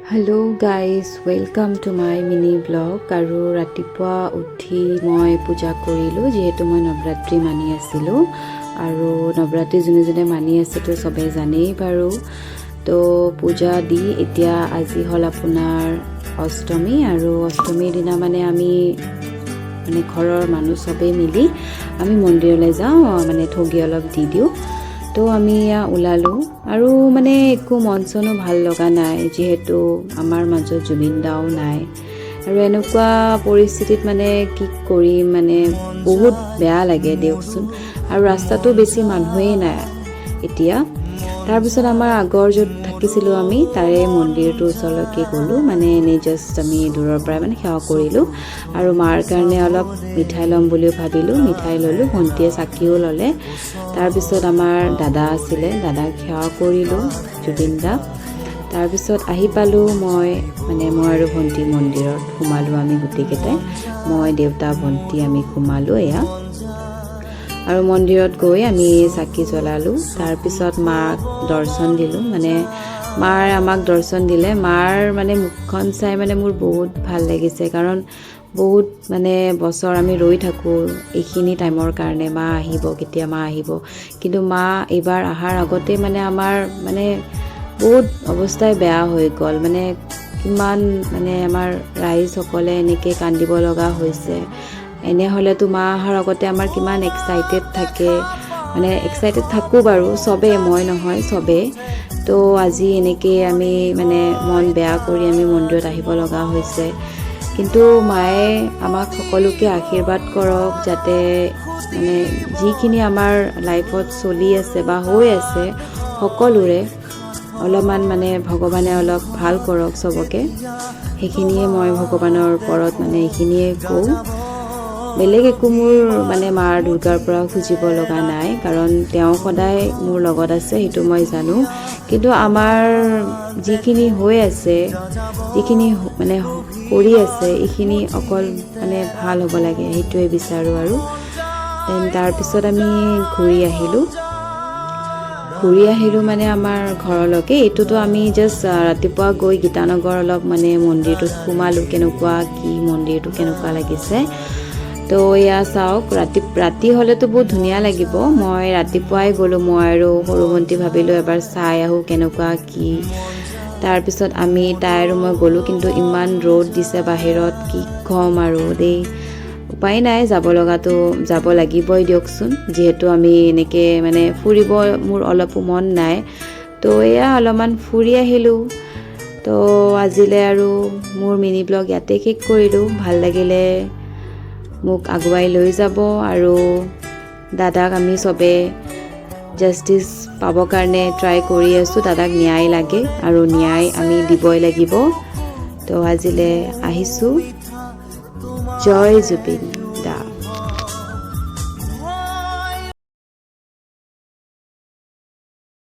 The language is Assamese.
Hello guys, welcome to my mini vlog. আৰু ৰাতিপুৱা উঠি মই পূজা কৰিলো যেহেতু মই নৱৰাত্ৰি মানি আছিলো আৰু নৱৰাত্ৰি যোনে মানি আছে তো সবে জানেই বাৰু তো পূজা দি এতিয়া আজি হল আপোনাৰ অষ্টমী আৰু অষ্টমীৰ দিনা মানে আমি মানে ঘৰৰ মানুহ সবে মিলি আমি মন্দিৰলৈ যাওঁ মানে ঠগি অলপ দি দিও তো আমি ওলালো আৰু মানে একো মনচনো ভাল লগা নাই যেহেতু আমাৰ মাজত জুবিন দাও নাই আৰু এনেকুৱা পৰিস্থিতিত মানে কি কৰিম মানে বহুত বেয়া লাগে দিয়কচোন আৰু ৰাস্তাটো বেছি মানুহেই নাই এতিয়া তাৰ পিছত আমাৰ আগৰ য'ত থাকিছিলো আমি তাৰে মন্দিৰটো ওচৰলৈকে গ'লো মানে এনে জাষ্ট আমি দূৰৰ পৰা মানে সেৱা কৰিলো আৰু মাৰ কাৰণে অলপ মিঠাই ল'ম বুলিও ভাবিলো মিঠাই ল'লো ভণ্টিয়ে চাকিও ল'লে তাৰ পিছত আমাৰ দাদা আছিলে দাদাক সেৱা কৰিলো জুবিন দা তাৰ পিছত আহি পালো মই আৰু ভণ্টি মন্দিৰত সোমালো আমি গুটিকেইটাই মই দেউতা ভণ্টি আমি সোমালো এয়া আৰু মন্দিৰত গৈ আমি চাকি জ্বলালো তাৰ পিছত মাক দৰ্শন দিলো মানে মাৰ আমাক দৰ্শন দিলে মাৰ মানে মুখখন চাই মানে মোৰ বহুত ভাল লাগিছে কাৰণ বহুত মানে বছৰ আমি ৰৈ থাকো এইখিনি টাইমৰ কাৰণে মা আহিব কেতিয়া মা আহিব কিন্তু মা এবাৰ আহাৰ আগতে মানে আমাৰ মানে বহুত অৱস্থাই বেয়া হৈ গ'ল মানে কিমান মানে আমাৰ ৰাইজ সকলে এনেকৈ কান্দিব লগা হৈছে এনে হলেতো মা আহাৰ আগতে আমাৰ কিমান এক্সাইটেড থাকে মানে এক্সাইটেড থাকো বাৰু সবে মই নহয় সবে তো আজি এনেকৈ আমি মানে মন বেয়া কৰি আমি মন্দিৰত আহিব লগা হৈছে কিন্তু মায়ে আমাক সকলোকে আশীৰ্বাদ কৰক যাতে মানে যিখিনি আমাৰ লাইফত চলি আছে বা হৈ আছে সকলোৰে অলপমান মানে ভগৱানে অলপ ভাল কৰক সবকে সেইখিনিয়ে মই ভগৱানৰ ওপৰত মানে এইখিনিয়ে কওঁ বেলেগ একো মোৰ মানে মাৰ দুৰ্গাৰ পৰা খুজিব লগা নাই কাৰণ তেওঁ সদায় মোৰ লগত আছে সেইটো মই জানো কিন্তু আমাৰ যিখিনি হৈ আছে যিখিনি মানে কৰি আছে এইখিনি অকল মানে ভাল হ'ব লাগে সেইটোৱে বিচাৰোঁ আৰু দেন তাৰপিছত আমি ঘূৰি আহিলোঁ মানে আমাৰ ঘৰলৈকে এইটোতো আমি জাষ্ট ৰাতিপুৱা গৈ গীতানগৰ অলপ মানে মন্দিৰটোত সোমালোঁ কেনেকুৱা কি মন্দিৰটো কেনেকুৱা লাগিছে তো এয়া চাওক ৰাতি হ'লেতো বহুত ধুনীয়া লাগিব মই ৰাতিপুৱাই গ'লোঁ মই আৰু সৰু ভণ্টি ভাবিলোঁ এবাৰ চাই আহোঁ কেনেকুৱা কি তাৰপিছত আমি তাই আৰু মই গ'লোঁ কিন্তু ইমান ৰ'দ দিছে বাহিৰত কি ক'ম আৰু দেই উপায় নাই যাব লগাতো যাব লাগিবই দিয়কচোন যিহেতু আমি এনেকৈ মানে ফুৰিব মোৰ অলপো মন নাই তো এয়া অলপমান ফুৰি আহিলোঁ তো আজিলৈ আৰু মোৰ মিনি ব্লগ ইয়াতে শেষ কৰিলোঁ ভাল লাগিলে মোক আগুৱাই লৈ যাব আৰু দাদাক আমি সবে জাষ্টিচ পাবৰ কাৰণে ট্ৰাই কৰি আছোঁ দাদাক ন্যায় লাগে আৰু ন্যায় আমি দিবই লাগিব তো আজিলৈ আহিছোঁ জয় জুবিন